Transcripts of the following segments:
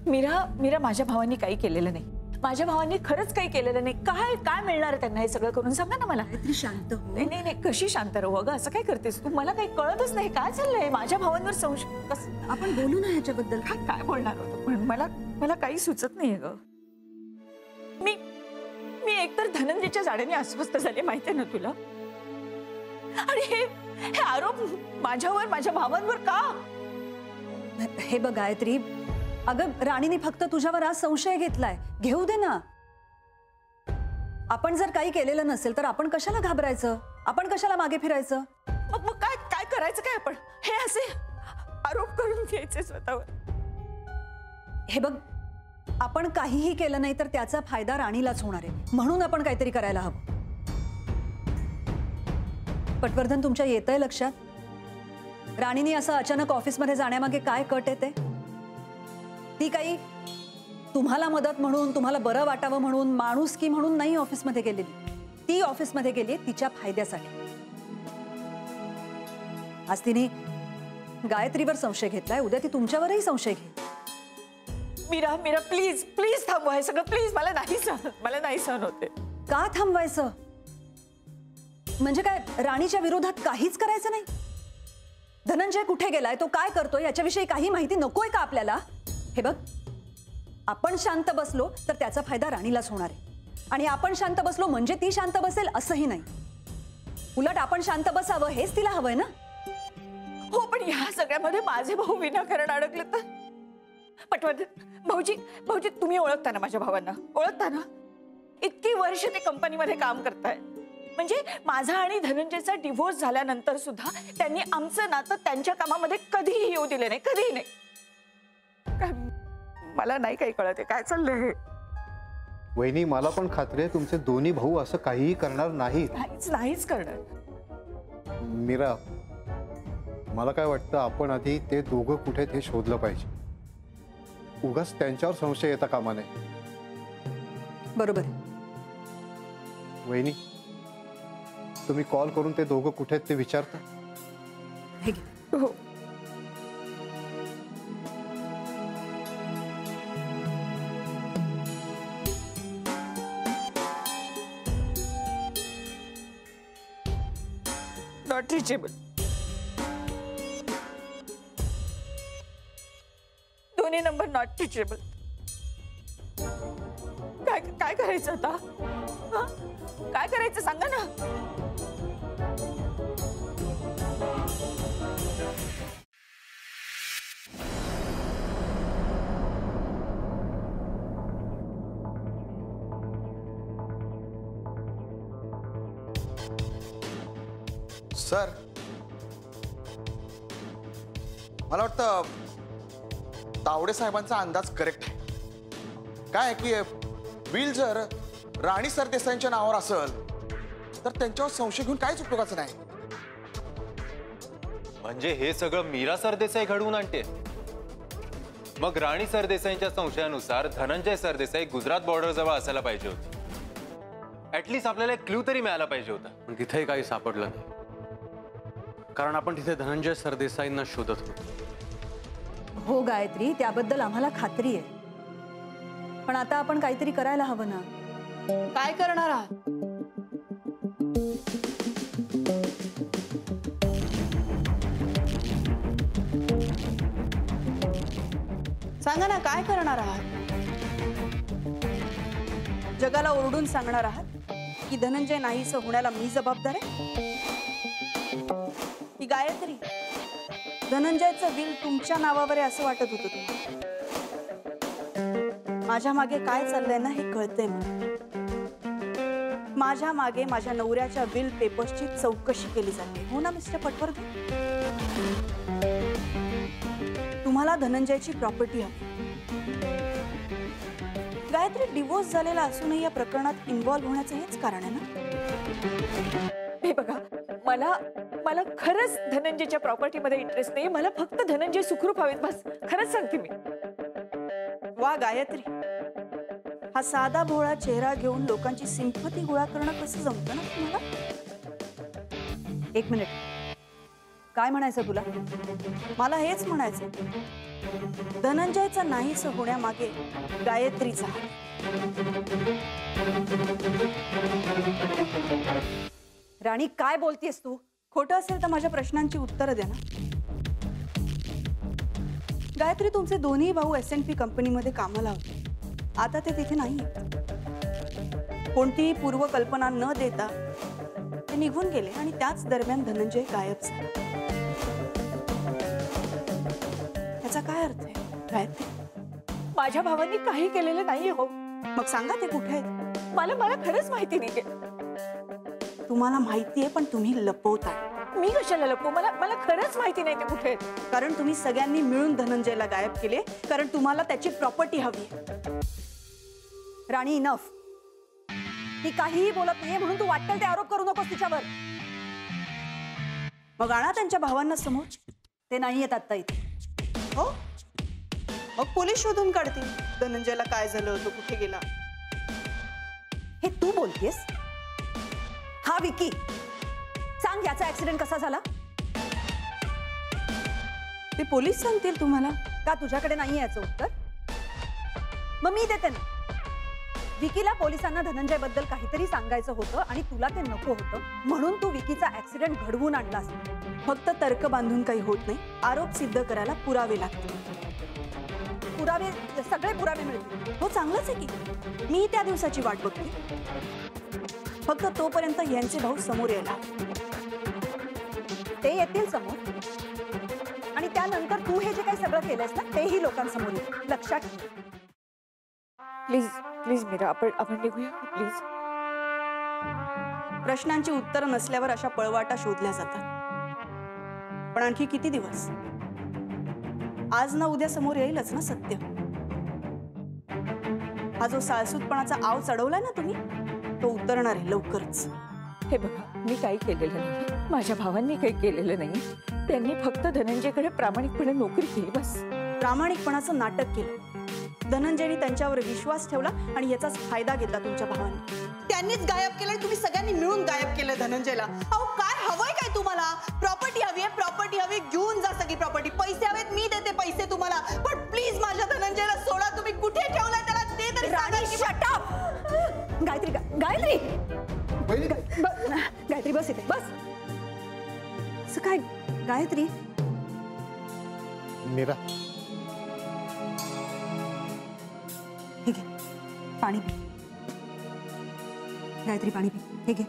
मीरा मीरा माझ्या भावांनी काही केलेलं नाही. माझ्या भावांनी खरंच काही केलेलं नाही. काय काय मिळणार त्यांना हे सगळं करून सांगा ना मला. गायत्री शांत हो. नाही नाही नाही, कशी शांत राहू अगं? असं काय करतेस तू? मला काही कळतच नाही काय चाललंय. माझ्या भावांवर संशय कसं? आपण बोलू ना ह्याच्याबद्दल. काय बोलणार होतो पण मला मला काही सुचत नाही ग. मी मी एकतर धनंजयच्या जाड्याने अस्वस्थ झाले माहितीये ना तुला. आणि हे आरोप माझ्यावर माझ्या भावांवर का? हे बघ गायत्री, अगं राणीने फक्त तुझ्यावर आज संशय घेतलाय. घेऊ दे ना. आपण जर काही केलेलं नसेल तर आपण कशाला घाबरायचं? आपण कशाला मागे फिरायचं? मग काय काय करायचं काय? आपण हे असे आरोप करून घ्यायचे स्वतःवर. हे बघ, आपण काहीही केलं नाही तर त्याचा फायदा राणीलाच होणार आहे. म्हणून आपण काहीतरी करायला हवं. पटवर्धन, तुमच्या येतंय लक्षात? राणीने असं अचानक ऑफिसमध्ये जाण्यामागे काय कट येते? ती काही तुम्हाला मदत म्हणून, तुम्हाला बरं वाटावं म्हणून, माणुसकी म्हणून नाही ऑफिसमध्ये गेलेली. ती ऑफिसमध्ये गेली तिच्या फायद्यासाठी. आज तिने गायत्रीवर संशय घेतलाय, उद्या ती तुमच्यावरही संशय घेईल. मीरा मीरा प्लीज प्लीज थांबवा हे सगळं प्लीज. मला नाही सहन होते. का थांबवायचं? म्हणजे काय राणीच्या विरोधात काहीच करायचं नाही? धनंजय कुठे गेलाय, तो काय करतोय याच्याविषयी काही माहिती नकोय का आपल्याला? हे बघ, आपण शांत बसलो तर त्याचा फायदा राणीलाच होणार आहे. आणि आपण शांत बसलो म्हणजे ती शांत बसेल असंही नाही. उलट आपण शांत बसावं हेच तिला हवंय ना. हो पण ह्या सगळ्यामध्ये माझे भाऊ विनाकारण अडकले तर? पटवर्धन भाऊजी भाऊजी तुम्ही ओळखता ना माझ्या भावांना? ओळखता ना? इतकी वर्ष ते कंपनीमध्ये काम करताय. म्हणजे माझा आणि धनंजयचा डिव्होर्स झाल्यानंतर सुद्धा त्यांनी आमचं नातं त्यांच्या कामामध्ये कधीही येऊ दिले नाही. कधीही नाही. मला नाही काही कळत आहे काय चाललंय हे. वहिनी, मला पण खात्री आहे तुमचे दोन्ही भाऊ असं काहीही करणार नाहीत. नाहीच करणार. मीरा, मला काय वाटतं आपण आधी ते दोघं कुठे ते शोधलं पाहिजे. उगाच त्यांच्यावर संशय येता कामा नये. बरोबर. वहिनी, तुम्ही कॉल करून ते दोघं कुठे ते विचारता? हे घे. हो. Not reachable. दोन्ही नंबर नॉट रिचेबल. काय काय करायचं आता? काय करायचं सांगा ना. सर, मला वाटतं तावडे साहेबांचा अंदाज करेक्ट आहे. काय आहे की विल जर राणी सरदेसाईंच्या नावावर असेल तर त्यांच्यावर संशय घेऊन काहीच उपयोगाचं नाही. म्हणजे हे सगळं मीरा सरदेसाई घडवून आणते. मग राणी सरदेसाईंच्या संशयानुसार धनंजय सरदेसाई गुजरात बॉर्डर जवळ असायला पाहिजे होते. ऍटलीस्ट आपल्याला एक क्लू तरी मिळायला पाहिजे होता. पण तिथेही काही सापडलं नाही, कारण आपण तिथे धनंजय सरदेसाईंना शोधत होतो. हो गायत्री, त्याबद्दल आम्हाला खात्री आहे. पण आता आपण काहीतरी करायला हवं ना. काय करणार आहात? सांगा ना काय करणार आहात? जगाला ओरडून सांगणार आहात की धनंजय नाहीसं होण्याला मी जबाबदार आहे? की गायत्री, धनंजयचं बिल तुमच्या नावावर आहे असं वाटत होतं तुम्हाला? माझ्या मागे काय चाललंय ना हे कळतंय मला. माझ्या मागे माझ्या नवऱ्याच्या बिल पेपर्सची चौकशी केली जाते. हो ना मिस्टर पटवर्धन? तुम्हाला धनंजयची प्रॉपर्टी हवी. गायत्री, डिवोर्स झालेला असूनही या प्रकरणात इन्व्हॉल्व्ह होण्याचं हेच कारण आहे ना? हे बघा, मला खरंच धनंजयच्या प्रॉपर्टीमध्ये इंटरेस्ट नाही. मला फक्त धनंजय सुखरूप हवेत बस. खरंच सांगते मी. वा गायत्री, हा साधा भोळा चेहरा घेऊन लोकांची सिंपती गोळा करणं कसं जमतं ना तुम्हाला? एक मिनिट, काय म्हणायचं तुला? मला हेच म्हणायचं धनंजयचं नाहीसं होण्यामागे गायत्रीचा हात. राणी काय बोलतेस तू? खोटं असेल तर माझ्या प्रश्नांची उत्तरं द्या ना. गायत्री, तुमचे दोन्ही भाऊ S&P कंपनीमध्ये कामाला होते. आता ते तिथे नाही. कोणतीही पूर्वकल्पना न देता ते निघून गेले आणि त्याच दरम्यान धनंजय गायब झाला. त्याचा काय अर्थ आहे गायत्री? माझ्या भावांनी काही केलेलं नाहीये हो. मग सांगा ते कुठे आहेत? मला खरंच माहिती नाहीये. तुम्हाला माहितीये पण तुम्ही लपवताय. मी कशाला लपवू? मला खरंच माहिती नाही ते कुठे आहेत. कारण तुम्ही सगळ्यांनी मिळून धनंजयला गायब केले, कारण तुम्हाला त्याची प्रॉपर्टी हवी. राणी, इनफ. ती काहीही बोलत नाहीये म्हणून तू वाटेल ते आरोप करू नकोस तिच्यावर. मग आणा त्यांच्या भावांना समोर. ते नाही येत आता इथे. हो, मग पोलीस शोधून काढतील धनंजयला काय झालं, तो कुठे गेला. हे तू बोलतेस? हा विकी, सांग याचा ऍक्सिडेंट कसा झाला? ते पोलीस सांगतील तुम्हाला. का तुझ्याकडे नाही याचं उत्तर? मग मी देते ना. विकीला पोलिसांना धनंजय बद्दल काहीतरी सांगायचं होतं आणि तुला ते नको होतं म्हणून तू विकीचा ऍक्सिडेंट घडवून आणलास. फक्त तर्क बांधून काही होत नाही. आरोप सिद्ध करायला पुरावे लागतील. पुरावे, सगळे पुरावे मिळतील. हो, चांगलंच आहे की. मी त्या दिवसाची वाट बघते. फक्त तोपर्यंत यांचे भाऊ समोर यायला. ते येतील समोर आणि त्यानंतर तू हे जे काही सगळं केलंयस ना तेही लोकांसमोर येईल. लक्षात ठेव. प्लीज प्लीज मीरा, आपण निघूया प्लीज. प्रश्नांची उत्तरं नसल्यावर अशा पळवाटा शोधल्या जातात. पण आणखी किती दिवस? आज ना उद्या समोर येईलच ना सत्य. हा जो साळसूतपणाचा आव चढवलाय ना तुम्ही, तो उतरणार आहे लवकरच. हे बघा, मी काही केलेलं नाही. माझ्या भावांनी काही केलेलं नाही. त्यांनी फक्त धनंजयकडे प्रामाणिकपणे नोकरी केली, बस. प्रामाणिकपणाचं नाटक केलं. धनंजयनी त्यांच्यावर विश्वास ठेवला आणि याचाच फायदा घेतला तुमच्या भावांनी. त्यांनीच गायब केलं. तुम्ही सगळ्यांनी मिळून गायब केलं धनंजयला. अहो, काय हवंय काय तुम्हाला? प्रॉपर्टी हवी आहे, प्रॉपर्टी हवी. घेऊन जा सगळी प्रॉपर्टी. पैसे हवेत, मी देते पैसे तुम्हाला. पण प्लीज माझ्या धनंजयला सोडा. तुम्ही कुठे ठेवलाय त्याला ते तरी सांगा. Shut up. गायत्री, गायत्री, गायत्री बस इथे, बस. असं काय गायत्री? मीरा, हे घे पाणी पी. गायत्री, पाणी पी. हे घे.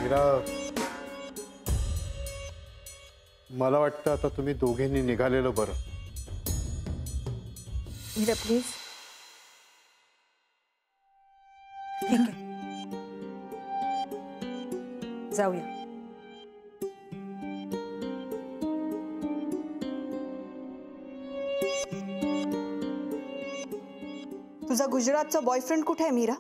मीरा, मला वाटतं आता तुम्ही दोघींनी निघालेलं बरं. मीरा प्लीज. ठीक आहे, जाऊया. तुझा गुजरातचा बॉयफ्रेंड कुठे आहे मीरा?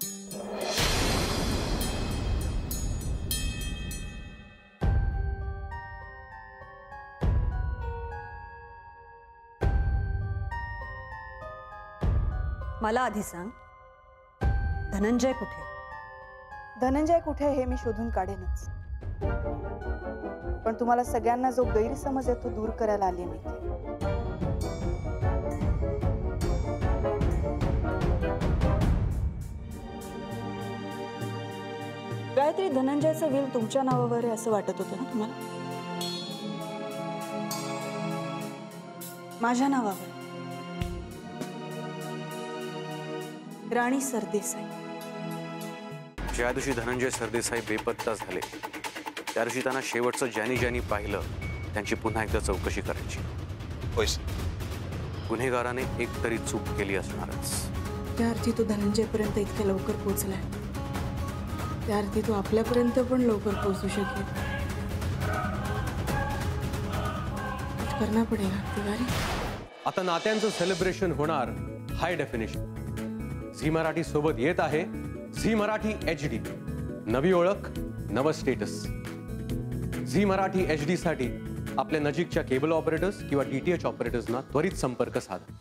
मला आधी सांग, धनंजय कुठे? धनंजय कुठे हे मी शोधून काढेनच. पण तुम्हाला सगळ्यांना जो गैरसमज आहे तो दूर करायला आले मी. गायत्री, धनंजयचं विल तुमच्या नावावर आहे असं वाटत होतं ना तुम्हाला? माझ्या नावावर. राणी सरदेसाई. ज्या दिवशी धनंजय सरदेसाई बेपत्ता झाले त्या दिवशी त्यांना शेवटचं ज्यांनी पाहिलं त्यांची पुन्हा एकदा चौकशी करायची. होय. गुन्हेगाराने एक तरी चूक केली असणारच. त्या अर्थी तो धनंजयपर्यंत इतक्या लवकर पोहोचलाय. त्या अर्थी तो आपल्यापर्यंत पण लवकर पोहोचू शकेल. करना पडेगा तिवारी. आता नात्यांचं सेलिब्रेशन होणार हाय डेफिनेशन. झी मराठी सोबत येत आहे झी मराठी HD. नवी ओळख, नवं स्टेटस. झी मराठी HD साठी आपल्या नजीकच्या केबल ऑपरेटर्स किंवा DTH ऑपरेटर्सना त्वरित संपर्क साधा.